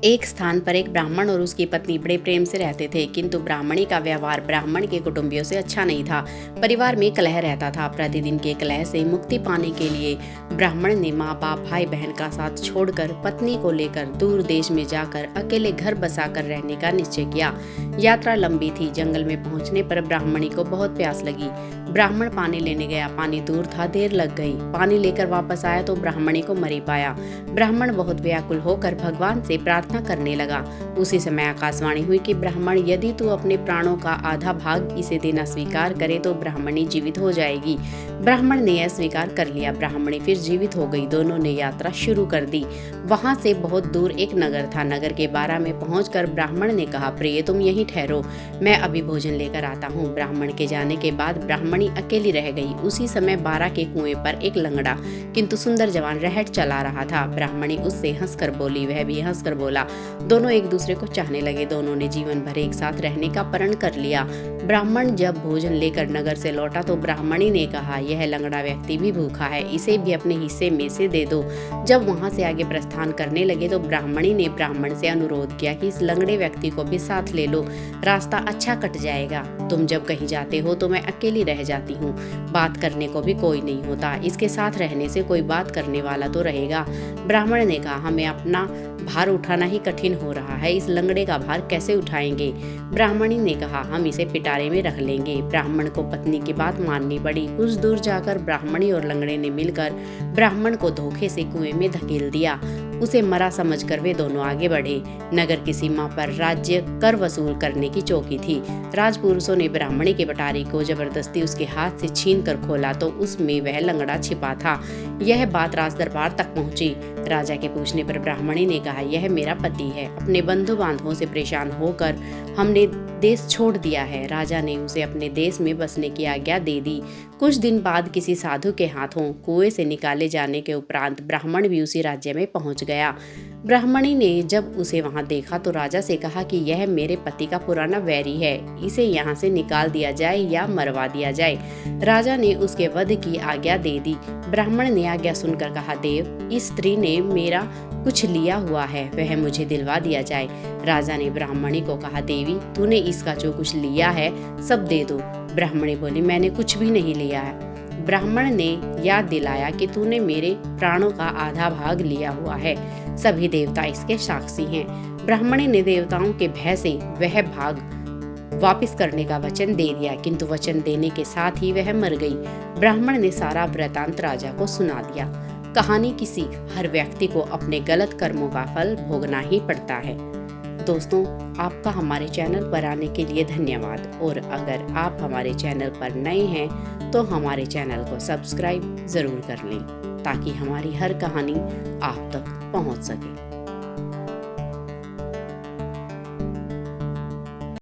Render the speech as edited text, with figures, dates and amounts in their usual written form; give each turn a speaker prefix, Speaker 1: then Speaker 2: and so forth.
Speaker 1: एक स्थान पर एक ब्राह्मण और उसकी पत्नी बड़े प्रेम से रहते थे, किंतु ब्राह्मणी का व्यवहार ब्राह्मण के कुटुंबियों से अच्छा नहीं था। परिवार में कलह रहता था। प्रतिदिन के कलह से मुक्ति पाने के लिए ब्राह्मण ने माँ बाप भाई बहन का साथ छोड़कर पत्नी को लेकर दूर देश में जाकर अकेले घर बसाकर रहने का निश्चय किया। यात्रा लंबी थी। जंगल में पहुंचने पर ब्राह्मणी को बहुत प्यास लगी। ब्राह्मण पानी लेने गया। पानी दूर था, देर लग गई। पानी लेकर वापस आया तो ब्राह्मणी को मरी पाया। ब्राह्मण बहुत व्याकुल होकर भगवान से प्रार्थना करने लगा। उसी समय आकाशवाणी हुई कि ब्राह्मण, यदि तू अपने प्राणों का आधा भाग इसे देना स्वीकार करे तो ब्राह्मणी जीवित हो जाएगी। ब्राह्मण ने यह स्वीकार कर लिया। ब्राह्मणी फिर जीवित हो गई। दोनों ने यात्रा शुरू कर दी। वहां से बहुत दूर एक नगर था। नगर के बारा में पहुंचकर ब्राह्मण ने कहा, प्रिय तुम यहीं ठहरो, मैं अभी भोजन लेकर आता हूँ। ब्राह्मण के जाने के बाद ब्राह्मणी अकेली रह गई। उसी समय बारा के कुएं पर एक लंगड़ा किंतु सुंदर जवान रहट चला रहा था। ब्राह्मणी उससे हंसकर बोली, वह भी हंसकर बोला। दोनों एक दूसरे को चाहने लगे। दोनों ने जीवन भर एक साथ रहने का प्रण कर लिया। ब्राह्मण जब भोजन लेकर नगर से लौटा तो ब्राह्मणी ने कहा, यह लंगड़ा व्यक्ति भी भूखा है, इसे भी अपने हिस्से में से दे दो। जब वहां से आगे प्रस्थान करने लगे तो ब्राह्मणी ने ब्राह्मण से अनुरोध किया कि इस लंगड़े व्यक्ति को भी साथ ले लो, रास्ता अच्छा कट जाएगा। तुम जब कहीं जाते हो तो मैं अकेली रह जाती हूँ, बात करने को भी कोई नहीं होता, इसके साथ रहने से कोई बात करने वाला तो रहेगा। ब्राह्मण ने कहा, हमें अपना भार उठाना ही कठिन हो रहा है, इस लंगड़े का भार कैसे उठाएंगे। ब्राह्मणी ने कहा, हम इसे पिटारे में रख लेंगे। ब्राह्मण को पत्नी की बात माननी पड़ी। कुछ दूर जाकर ब्राह्मणी और लंगड़े ने मिलकर ब्राह्मण को धोखे से कुएं में धकेल दिया। उसे मरा समझकर वे दोनों आगे बढ़े। नगर की सीमा पर राज्य कर वसूल करने की चौकी थी। राजपुरुषों ने ब्राह्मणी के पटारी को जबरदस्ती उसके हाथ से छीन कर खोला तो उसमें वह लंगड़ा छिपा था। यह बात राज दरबार तक पहुंची। राजा के पूछने पर ब्राह्मणी ने कहा, यह मेरा पति है, अपने बंधु बांधवों से परेशान होकर हमने देश छोड़ दिया है। राजा ने उसे अपने देश में बसने की आज्ञा दे दी। कुछ दिन बाद किसी साधु के हाथों कुएं से निकाले जाने के उपरांत ब्राह्मण भी उसी राज्य में पहुंच गया। ब्राह्मणी ने जब उसे वहां देखा तो राजा से कहा कि यह मेरे पति का पुराना वैरी है, इसे यहाँ से निकाल दिया जाए या मरवा दिया जाए। राजा ने उसके वध की आज्ञा दे दी। ब्राह्मण ने आज्ञा सुनकर कहा, देव, इस स्त्री ने मेरा कुछ लिया हुआ है, वह मुझे दिलवा दिया जाए। राजा ने ब्राह्मणी को कहा, देवी, तूने इसका जो कुछ लिया है सब दे दो। ब्राह्मणी बोली, मैंने कुछ भी नहीं लिया है। ब्राह्मण ने याद दिलाया कि तूने मेरे प्राणों का आधा भाग लिया हुआ है, सभी देवता इसके साक्षी हैं। ब्राह्मणी ने देवताओं के भय से वह भाग वापस करने का वचन दे दिया, किंतु वचन देने के साथ ही वह मर गई। ब्राह्मण ने सारा वृतांत राजा को सुना दिया। कहानी की सीख, हर व्यक्ति को अपने गलत कर्मों का फल भोगना ही पड़ता है। दोस्तों, आपका हमारे चैनल पर आने के लिए धन्यवाद, और अगर आप हमारे चैनल पर नए हैं तो हमारे चैनल को सब्सक्राइब ज़रूर कर लें ताकि हमारी हर कहानी आप तक पहुंच सके।